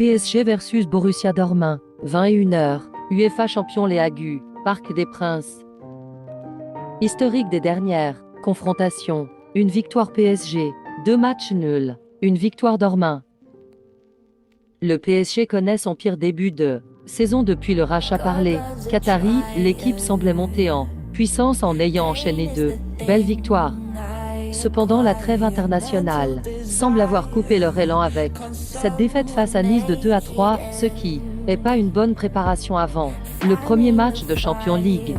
PSG versus Borussia Dortmund, 21h, UEFA Champions Les Hagues, Parc des Princes. Historique des dernières confrontations, une victoire PSG, 2 matchs nuls, une victoire Dortmund. Le PSG connaît son pire début de saison depuis le rachat par les Qataris. L'équipe semblait monter en puissance en ayant enchaîné 2 belles victoires. Cependant, la trêve internationale semble avoir coupé leur élan avec cette défaite face à Nice de 2-3, ce qui n'est pas une bonne préparation avant le premier match de Champions League.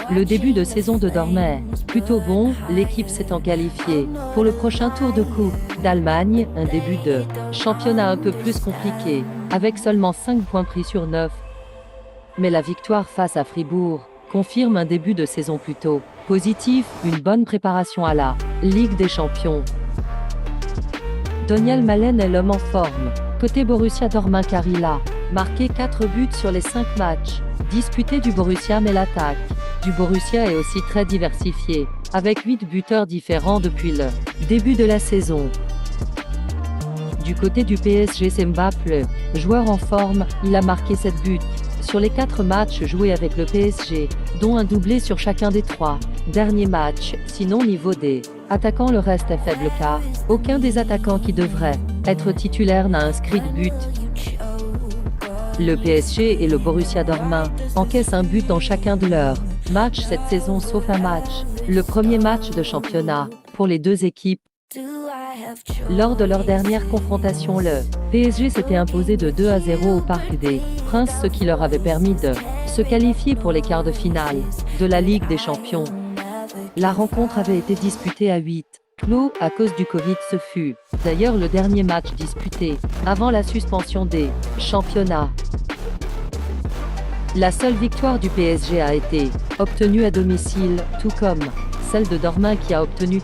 Le début de saison de Dortmund est plutôt bon, l'équipe s'étant qualifiée pour le prochain tour de Coupe d'Allemagne, un début de championnat un peu plus compliqué, avec seulement 5 points pris sur 9. Mais la victoire face à Fribourg confirme un début de saison plutôt positif, une bonne préparation à la Ligue des Champions. Daniel Malen est l'homme en forme, côté Borussia Dortmund, car il a marqué 4 buts sur les 5 matchs disputés du Borussia, mais l'attaque du Borussia est aussi très diversifiée, avec 8 buteurs différents depuis le début de la saison. Du côté du PSG, c'est Mbappé, joueur en forme, il a marqué 7 buts sur les 4 matchs joués avec le PSG, dont un doublé sur chacun des 3 derniers matchs. Sinon, niveau des attaquants, le reste est faible car aucun des attaquants qui devraient être titulaires n'a inscrit de but. Le PSG et le Borussia Dortmund encaissent un but dans chacun de leurs matchs cette saison, sauf un match, le premier match de championnat pour les deux équipes. Lors de leur dernière confrontation, le PSG s'était imposé de 2-0 au Parc des Princes, ce qui leur avait permis de se qualifier pour les quarts de finale de la Ligue des Champions. La rencontre avait été disputée à 8 clos à cause du Covid. Ce fut d'ailleurs le dernier match disputé avant la suspension des championnats. La seule victoire du PSG a été obtenue à domicile, tout comme celle de Dortmund qui a obtenu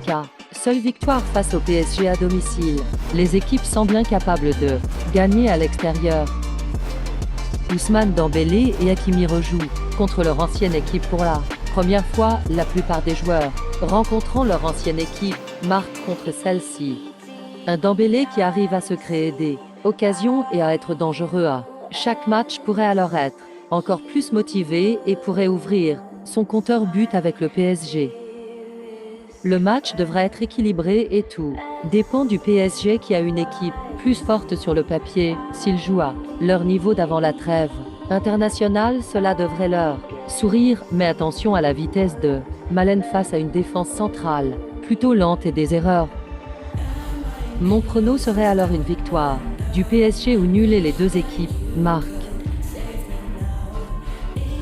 seule victoire face au PSG à domicile. Les équipes semblent incapables de gagner à l'extérieur. Ousmane Dembélé et Hakimi rejouent contre leur ancienne équipe pour la première fois. La plupart des joueurs rencontrant leur ancienne équipe marquent contre celle-ci. Un Dembélé qui arrive à se créer des occasions et à être dangereux à chaque match pourrait alors être encore plus motivé et pourrait ouvrir son compteur but avec le PSG. Le match devrait être équilibré et tout dépend du PSG qui a une équipe plus forte sur le papier. S'ils jouent à leur niveau d'avant la trêve internationale, cela devrait leur sourire, mais attention à la vitesse de Malen face à une défense centrale plutôt lente et des erreurs. Mon prono serait alors une victoire du PSG ou nul et les deux équipes marquent.